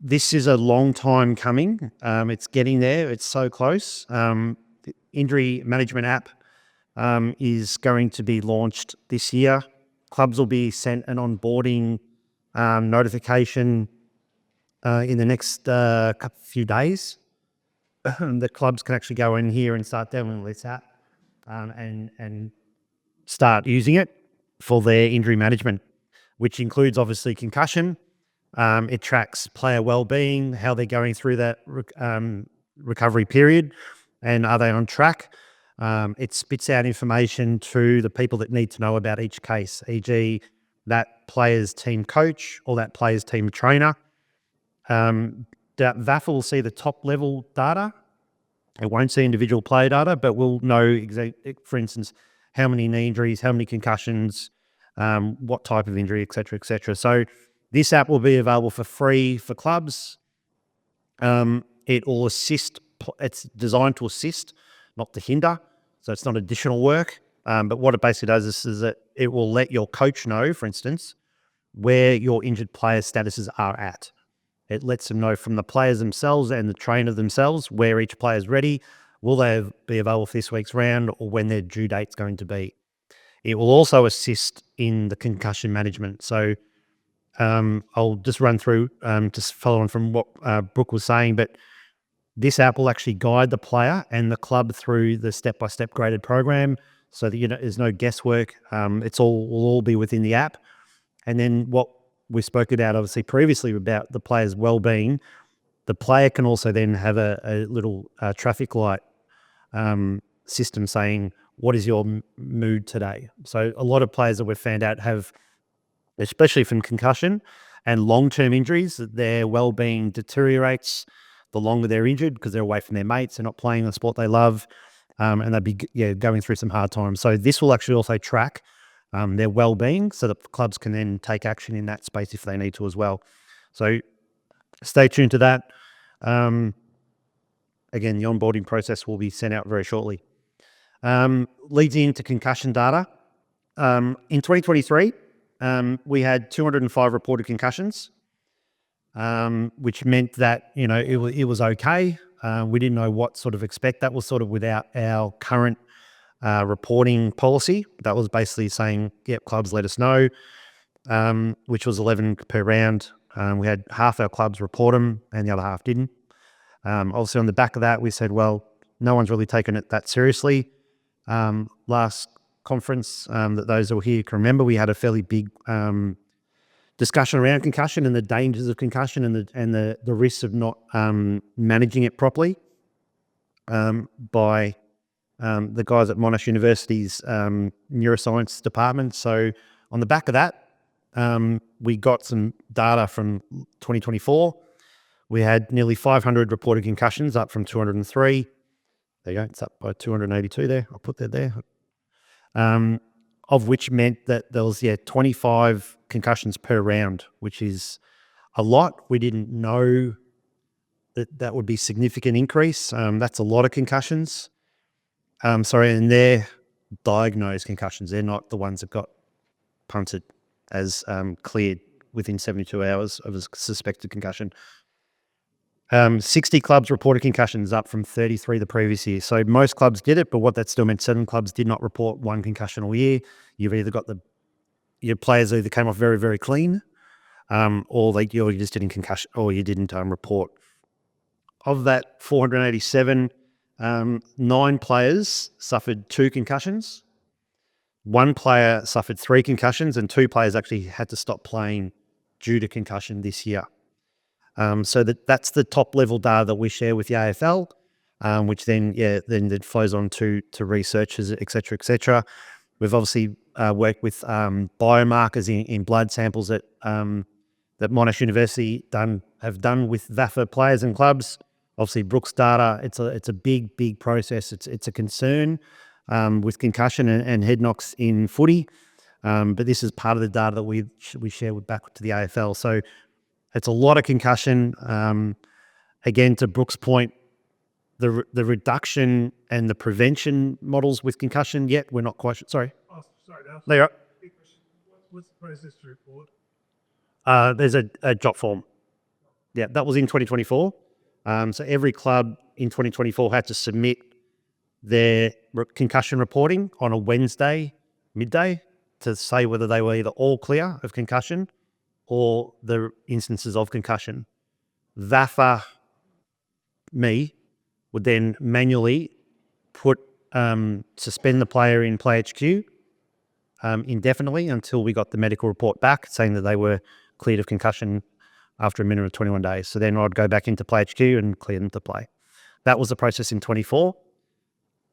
This is a long time coming. It's getting there. It's so close. The injury management app is going to be launched this year. Clubs will be sent an onboarding notification in the next few days. The clubs can actually go in here and start downloading this app and start using it for their injury management, which includes obviously concussion. It tracks player well-being, how they're going through that recovery period, and are they on track. It spits out information to the people that need to know about each case, e.g. that player's team coach or that player's team trainer. That VAFA will see the top level data. It won't see individual player data, but we'll know, for instance, how many knee injuries, how many concussions, what type of injury, et cetera, et cetera. So this app will be available for free for clubs. It will assist. It's designed to assist, not to hinder. So it's not additional work. But what it basically does is that it will let your coach know, for instance, where your injured player statuses are at. It lets them know from the players themselves and the trainer themselves where each player is ready. Will they be available for this week's round or when their due date's going to be? It will also assist in the concussion management. So I'll just run through, just follow on from what Brooke was saying, but this app will actually guide the player and the club through the step-by-step graded program so that there's no guesswork. Will all be within the app. And then what we spoke about obviously previously about the player's well-being, the player can also then have a little traffic light system saying, what is your mood today? So a lot of players that we've found out have, especially from concussion and long-term injuries, that their well-being deteriorates the longer they're injured because they're away from their mates, they're not playing the sport they love, and they'd be going through some hard times. So this will actually also track their well-being so that clubs can then take action in that space if they need to as well. So stay tuned to that. Again, the onboarding process will be sent out very shortly. Leads into concussion data. In 2023, we had 205 reported concussions, which meant that it was okay. We didn't know what sort of expect. That was sort of without our current reporting policy. That was basically saying, yep, clubs let us know, which was 11 per round. We had half our clubs report them and the other half didn't. Obviously on the back of that, we said, well, no one's really taken it that seriously. Last conference that those that were here can remember, we had a fairly big discussion around concussion and the dangers of concussion and the risks of not managing it properly by the guys at Monash University's neuroscience department. So on the back of that, we got some data from 2024. We had nearly 500 reported concussions, up from 203. There you go, it's up by 282 there. I'll put that there. Of which meant that there was 25 concussions per round, which is a lot. We didn't know that would be a significant increase. That's a lot of concussions. And they're diagnosed concussions. They're not the ones that got punted as cleared within 72 hours of a suspected concussion. 60 clubs reported concussions, up from 33 the previous year. So most clubs did it, but what that still meant, 7 clubs did not report one concussion all year. You've either got your players either came off very, very clean, or you just didn't concussion, or you didn't report. Of that 487, 9 players suffered 2 concussions. 1 player suffered 3 concussions, and 2 players actually had to stop playing due to concussion this year. So that's the top level data that we share with the AFL, which then it flows on to researchers, et cetera, et cetera. We've obviously worked with biomarkers in blood samples that Monash University have done with VAFA players and clubs. Obviously, Brooks data, it's a big process. It's a concern with concussion and head knocks in footy, but this is part of the data that we share back to the AFL. So it's a lot of concussion. Again, to Brooks' point, the reduction and the prevention models with concussion, yet we're not quite sure. Sorry. Oh, sorry, Dale. There you are. What's the process to report? There's a drop form. Yeah, that was in 2024. So every club in 2024 had to submit their concussion reporting on a Wednesday midday to say whether they were either all clear of concussion or the instances of concussion. VAFA, me, would then manually suspend the player in Play HQ indefinitely until we got the medical report back saying that they were cleared of concussion after a minimum of 21 days. So then I'd go back into Play HQ and clear them to play. That was the process in 24.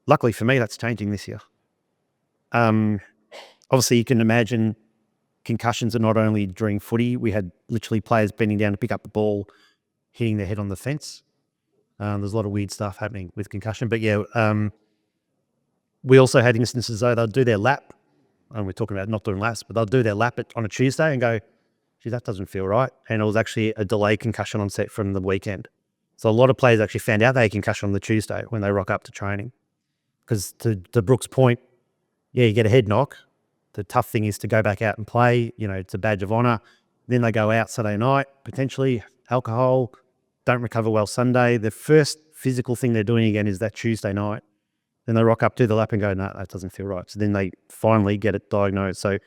Luckily for me, that's changing this year. Obviously, you can imagine concussions are not only during footy. We had literally players bending down to pick up the ball, hitting their head on the fence. There's a lot of weird stuff happening with concussion. But yeah, we also had instances though, they'll do their lap, and we're talking about not doing laps, but they'll do their lap on a Tuesday and go, gee, that doesn't feel right. And it was actually a delayed concussion onset from the weekend. So a lot of players actually found out they had concussion on the Tuesday when they rock up to training. Because to Brooke's point, yeah, you get a head knock. The tough thing is to go back out and play. You know, it's a badge of honour. Then they go out Saturday night, potentially alcohol, don't recover well Sunday. The first physical thing they're doing again is that Tuesday night. Then they rock up, do the lap and go, no, that doesn't feel right. So then they finally get it diagnosed. So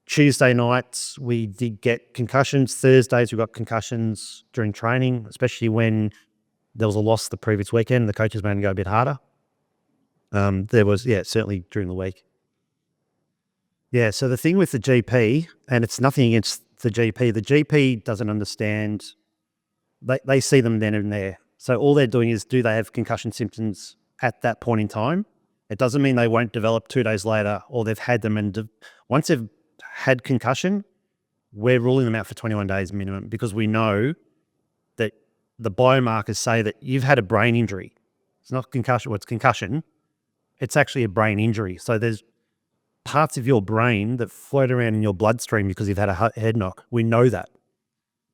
Tuesday nights, we did get concussions. Thursdays, we got concussions during training, especially when there was a loss the previous weekend. The coaches made them go a bit harder. There was, certainly during the week. Yeah, so the thing with the GP, and it's nothing against the GP doesn't understand. They see them then and there. So all they're doing is, do they have concussion symptoms at that point in time? It doesn't mean they won't develop 2 days later, or they've had them. And once they've had concussion, we're ruling them out for 21 days minimum, because we know that the biomarkers say that you've had a brain injury. It's not concussion, it's concussion. It's actually a brain injury. So there's parts of your brain that float around in your bloodstream because you've had a head knock. We know that.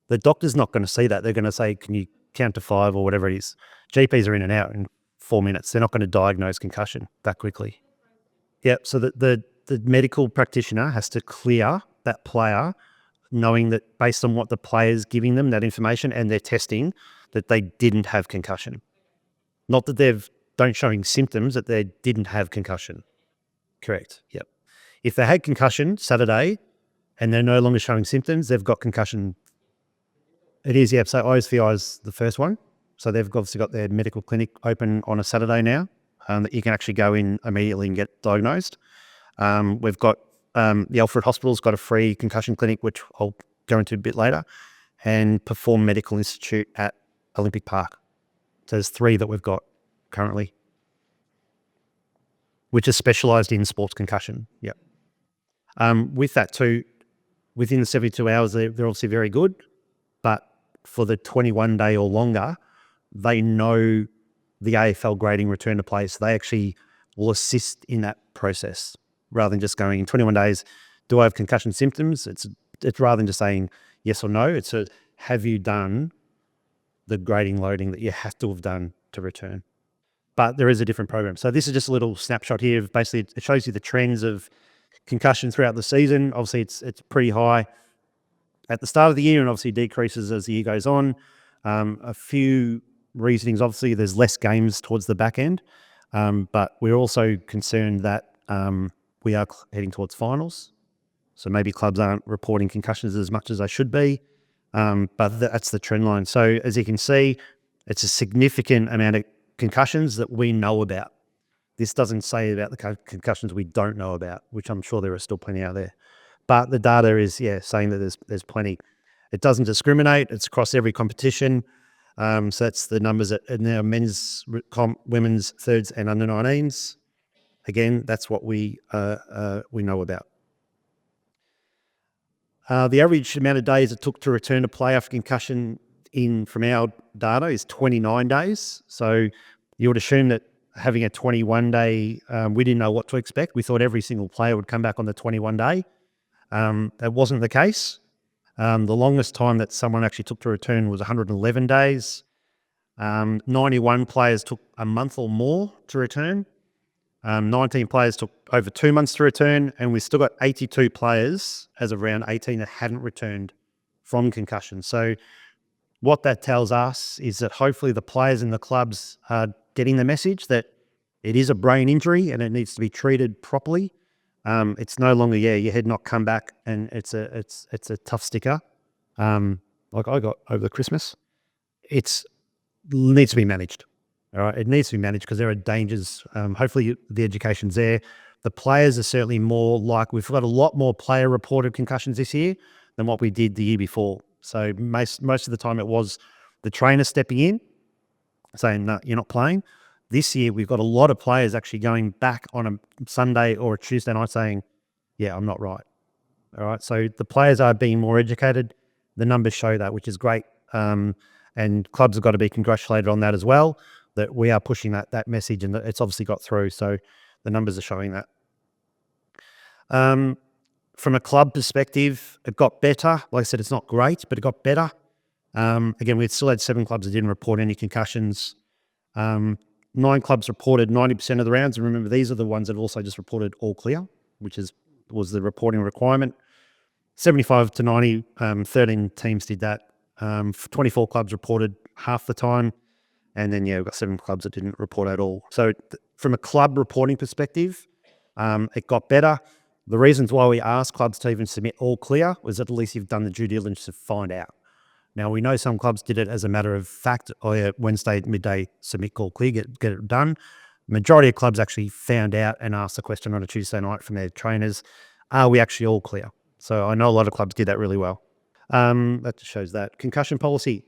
The doctor's not going to see that. They're going to say, can you count to 5 or whatever it is. GPs are in and out in 4 minutes. They're not going to diagnose concussion that quickly. Yeah, so the medical practitioner has to clear that player, knowing that based on what the player's giving them, that information, and their testing, that they didn't have concussion. Not that they've don't showing symptoms, that they didn't have concussion. Correct, yep. If they had concussion Saturday and they're no longer showing symptoms, they've got concussion. It is, yeah. So OSVI is the first one. So they've obviously got their medical clinic open on a Saturday now, that you can actually go in immediately and get diagnosed. We've got the Alfred Hospital's got a free concussion clinic, which I'll go into a bit later, and Perform Medical Institute at Olympic Park. So there's 3 that we've got currently, which is specialised in sports concussion. Yep. With that too, within the 72 hours, they're obviously very good, but for the 21 day or longer, they know the AFL grading return to play, so they actually will assist in that process rather than just going in 21 days, do I have concussion symptoms? It's rather than just saying yes or no, it's a, have you done the grading loading that you have to have done to return? But there is a different program. So this is just a little snapshot here of basically, it shows you the trends of concussion throughout the season. Obviously, it's pretty high at the start of the year and obviously decreases as the year goes on. A few reasonings, obviously, there's less games towards the back end, but we're also concerned that we are heading towards finals. So maybe clubs aren't reporting concussions as much as they should be, but that's the trend line. So as you can see, it's a significant amount of concussions that we know about. This doesn't say about the concussions we don't know about, which I'm sure there are still plenty out there. But the data is, saying that there's plenty. It doesn't discriminate. It's across every competition. So that's the numbers at now men's comp, women's thirds and under 19s. Again, that's what we know about. The average amount of days it took to return to play after concussion from our data is 29 days. So you would assume that having a 21 day, we didn't know what to expect. We thought every single player would come back on the 21 day. That wasn't the case. The longest time that someone actually took to return was 111 days. 91 players took a month or more to return. 19 players took over 2 months to return, and we've still got 82 players as of round 18 that hadn't returned from concussion. So What that tells us is that hopefully the players in the clubs are getting the message that it is a brain injury and it needs to be treated properly. It's no longer, your head not come back and it's a tough sticker, like I got over the Christmas. It needs to be managed. All right, it needs to be managed because there are dangers. Hopefully the education's there. The players are certainly more like, we've got a lot more player reported concussions this year than what we did the year before. So most of the time it was the trainer stepping in saying, no, you're not playing. This year we've got a lot of players actually going back on a Sunday or a Tuesday night saying, yeah, I'm not right. All right, so the players are being more educated. The numbers show that, which is great. And clubs have got to be congratulated on that as well, that we are pushing that message and that it's obviously got through. So the numbers are showing that. From a club perspective, it got better. Like I said, it's not great, but it got better. Again, we still had 7 clubs that didn't report any concussions. 9 clubs reported 90% of the rounds. And remember, these are the ones that also just reported all clear, which was the reporting requirement. 75 to 90, 13 teams did that. 24 clubs reported half the time. And then, we've got 7 clubs that didn't report at all. So from a club reporting perspective, it got better. The reasons why we asked clubs to even submit all clear was that at least you've done the due diligence to find out. Now, we know some clubs did it as a matter of fact, Wednesday midday, submit all clear, get it done. Majority of clubs actually found out and asked the question on a Tuesday night from their trainers, are we actually all clear? So I know a lot of clubs did that really well. That just shows that. Concussion policy.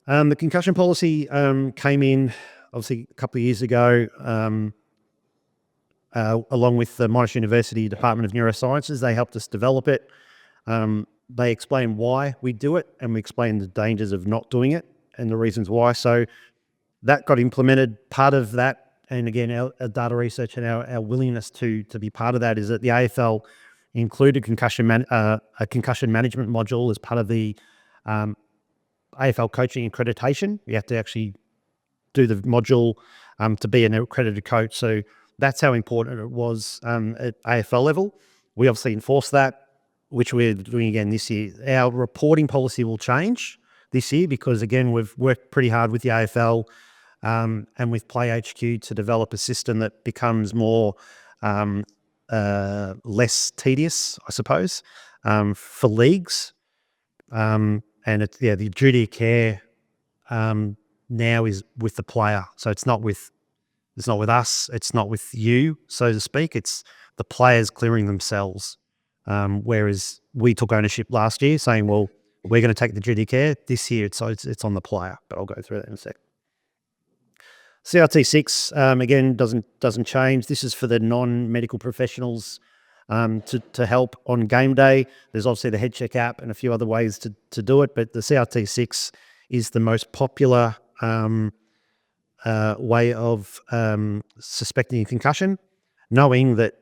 The concussion policy came in, obviously, a couple of years ago, along with the Monash University Department of Neurosciences. They helped us develop it. They explain why we do it, and we explain the dangers of not doing it and the reasons why. So that got implemented. Part of that, and again, our data research and our willingness to be part of that, is that the AFL included a concussion management module as part of the AFL coaching accreditation. You have to actually do the module to be an accredited coach. So that's how important it was at AFL level. We obviously enforce that, which we're doing again this year. Our reporting policy will change this year because, again, we've worked pretty hard with the AFL and with Play HQ to develop a system that becomes more less tedious, I suppose, for leagues. And the duty of care now is with the player. So it's not with us, it's not with you, so to speak. It's the players clearing themselves. Whereas we took ownership last year, saying, well, we're going to take the duty of care. This year, it's on the player. But I'll go through that in a sec. CRT 6 again doesn't change. This is for the non-medical professionals to help on game day. There's obviously the head check app and a few other ways to do it, but the CRT 6 is the most popular way of suspecting a concussion, knowing that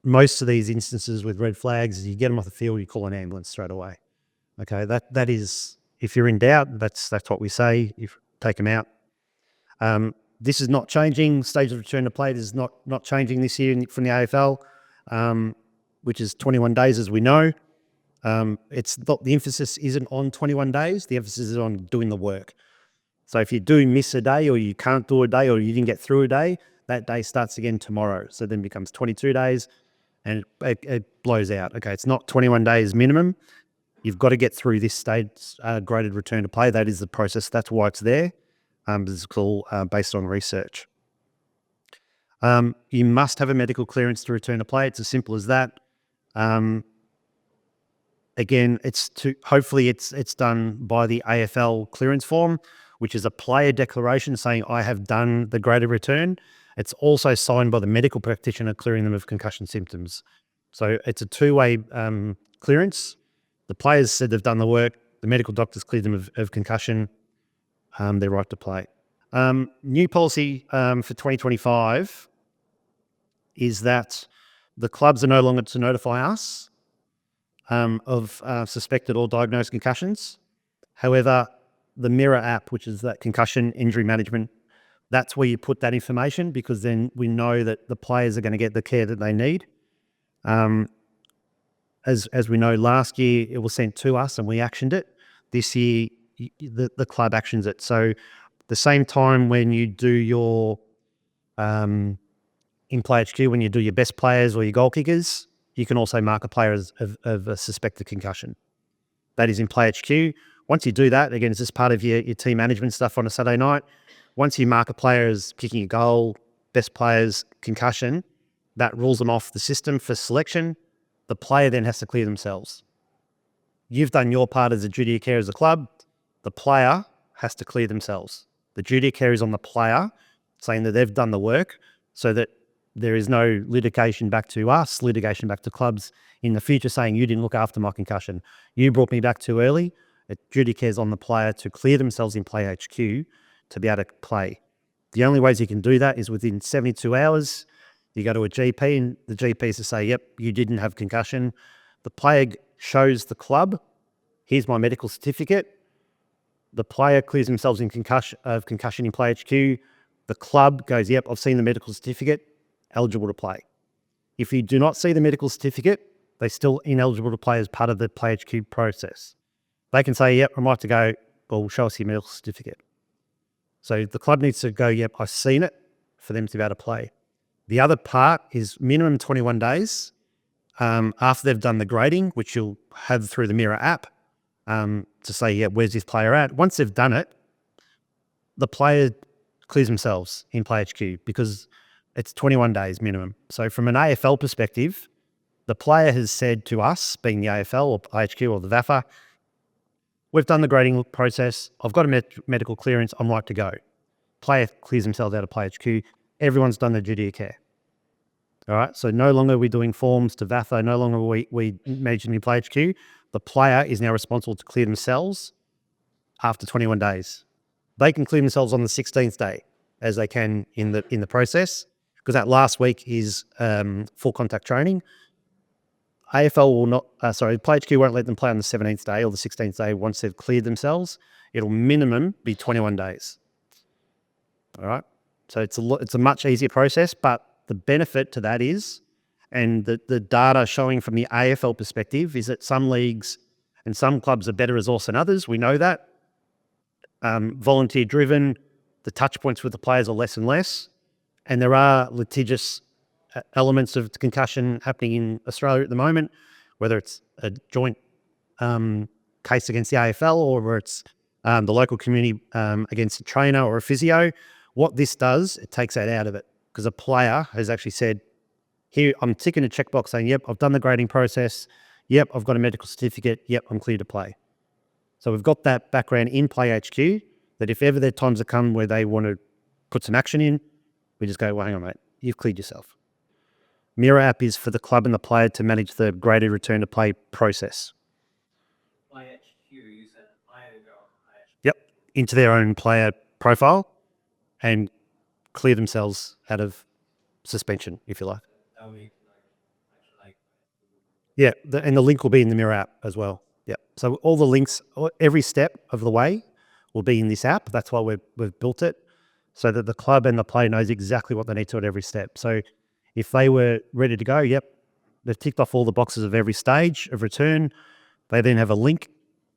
most of these instances with red flags is you get them off the field, you call an ambulance straight away. Okay, that is, if you're in doubt, that's what we say. You take them out. This is not changing. Stage of return to play is not changing this year from the AFL, which is 21 days, as we know. It's not, the emphasis isn't on 21 days. The emphasis is on doing the work. So if you do miss a day, or you can't do a day, or you didn't get through a day, that day starts again tomorrow. So then becomes 22 days, and it blows out. Okay, it's not 21 days minimum. You've got to get through this stage, graded return to play. That is the process. That's why it's there. It's all based on research. You must have a medical clearance to return to play. It's as simple as that. Again, hopefully it's done by the AFL clearance form, which is a player declaration saying, I have done the graded return. It's also signed by the medical practitioner clearing them of concussion symptoms. So it's a two-way clearance. The players said they've done the work. The medical doctors cleared them of concussion. They're right to play. New policy for 2025 is that the clubs are no longer to notify us of suspected or diagnosed concussions. However, the Mirror app, which is that concussion injury management, that's where you put that information, because then we know that the players are going to get the care that they need. As we know, last year it was sent to us and we actioned it. This year the club actions it. So the same time when you do your in Play HQ, when you do your best players or your goal kickers, you can also mark a player of a suspected concussion. That is in Play HQ. Once you do that, again, it's just part of your team management stuff on a Saturday night. Once you mark a player as kicking a goal, best players, concussion, that rules them off the system for selection. The player then has to clear themselves. You've done your part as a duty of care as a club. The player has to clear themselves. The duty of care is on the player, saying that they've done the work so that there is no litigation back to us, litigation back to clubs in the future saying you didn't look after my concussion. You brought me back too early. Duty of care is on the player to clear themselves in Play HQ to be able to play. The only ways you can do that is within 72 hours. You go to a GP and the GP is to say, yep, you didn't have concussion. The player shows the club, here's my medical certificate. The player clears themselves in concussion in Play HQ. The club goes, yep, I've seen the medical certificate, eligible to play. If you do not see the medical certificate, they're still ineligible to play as part of the Play HQ process. They can say, yep, I'm right to go, well, show us your medical certificate. So the club needs to go, yep, I've seen it, for them to be able to play. The other part is minimum 21 days after they've done the grading, which you'll have through the Mirror app to say, yeah, where's this player at? Once they've done it, the player clears themselves in Play HQ because it's 21 days minimum. So from an AFL perspective, the player has said to us, being the AFL or HQ or the VAFA, we've done the grading process. I've got a medical clearance. I'm right to go. Player clears themselves out of Play HQ. Everyone's done their duty of care. All right. So no longer are we doing forms to VAFA. No longer are we managing in Play HQ. The player is now responsible to clear themselves after 21 days. They can clear themselves on the 16th day as they can in the process, because that last week is full contact training. AFL will not, Play HQ won't let them play on the 17th day or the 16th day once they've cleared themselves. It'll minimum be 21 days. All right. So it's a much easier process, but the benefit to that is, and the data showing from the AFL perspective is that some leagues and some clubs are better resourced than others. We know that. Volunteer driven, the touch points with the players are less and less. And there are litigious elements of concussion happening in Australia at the moment, whether it's a joint case against the AFL or whether it's the local community against a trainer or a physio. What this does, it takes that out of it, because a player has actually said, here, I'm ticking a checkbox saying, yep, I've done the grading process. Yep, I've got a medical certificate. Yep, I'm clear to play. So we've got that background in Play HQ that if ever there times have come where they want to put some action in, we just go, well, hang on, mate, you've cleared yourself. Mirror app is for the club and the player to manage the graded return to play process. Play HQ, you said player go on Play HQ. Yep, into their own player profile and clear themselves out of suspension, if you like. Yeah, and the link will be in the Mirror app as well. Yeah, so all the links, every step of the way will be in this app. That's why we've built it, so that the club and the player knows exactly what they need to at every step. So if they were ready to go, yep, they've ticked off all the boxes of every stage of return. They then have a link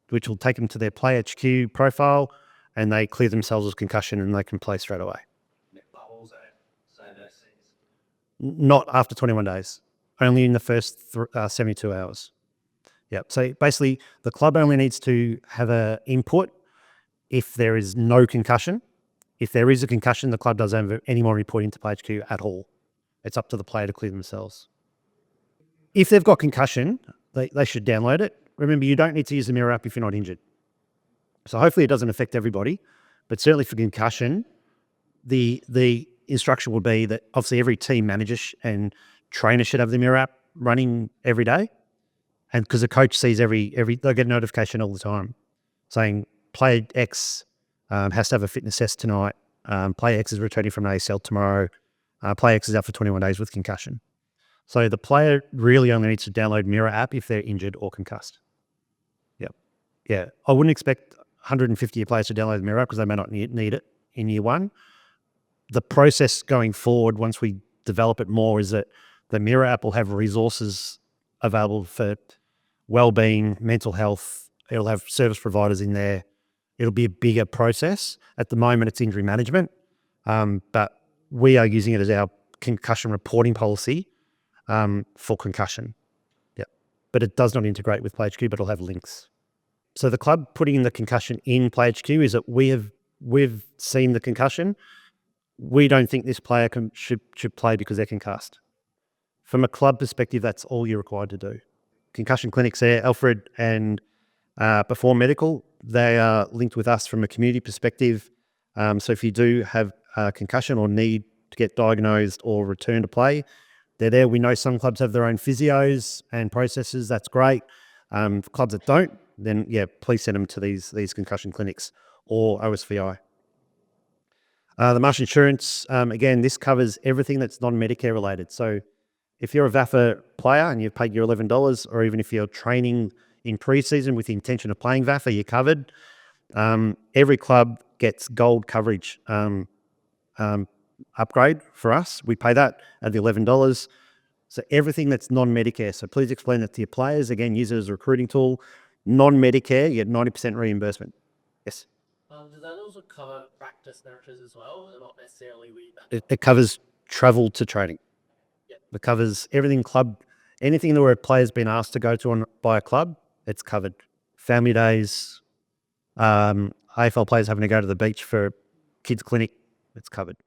which will take them to their Play HQ profile, and they clear themselves of concussion and they can play straight away. Not after 21 days, only in the first 72 hours. Yeah. So basically, the club only needs to have an input if there is no concussion. If there is a concussion, the club doesn't have any more reporting to Play HQ at all. It's up to the player to clear themselves. If they've got concussion, they should download it. Remember, you don't need to use the Mirror app if you're not injured. So hopefully it doesn't affect everybody, but certainly for concussion, the instruction will be that obviously every team manager and trainer should have the Mirror app running every day. And because the coach sees they'll get a notification all the time saying player X has to have a fitness test tonight. Player X is returning from an ACL tomorrow. Player X is out for 21 days with concussion. So the player really only needs to download Mirror app if they're injured or concussed. Yep. Yeah. I wouldn't expect 150 players to download the Mirror app because they may not need it in year one. The process going forward, once we develop it more, is that the Mirror app will have resources available for wellbeing, mental health. It'll have service providers in there. it'll be a bigger process. At the moment, it's injury management, but we are using it as our concussion reporting policy for concussion. Yeah, but it does not integrate with PlayHQ, but it'll have links. So the club putting in the concussion in PlayHQ is that we've seen the concussion. We don't think this player should play because they're concussed. From a club perspective, that's all you're required to do. Concussion clinics there, Alfred and Before Medical, they are linked with us from a community perspective. So if you do have a concussion or need to get diagnosed or return to play, they're there. We know some clubs have their own physios and processes. That's great. For clubs that don't, then yeah, please send them to these concussion clinics or OSVI. The Marsh Insurance, again, this covers everything that's non-Medicare related. So if you're a VAFA player and you've paid your $11, or even if you're training in pre-season with the intention of playing VAFA, you're covered. Every club gets gold coverage upgrade for us. We pay that at the $11. So everything that's non-Medicare. So please explain that to your players. Again, use it as a recruiting tool. Non-Medicare, you get 90% reimbursement. Yes. Does that also cover practice nurses as well, or not necessarily we? It covers travel to training. Yeah. It covers everything club, anything where a player's been asked to go to by a club, it's covered. Family days, AFL players having to go to the beach for kids clinic, it's covered.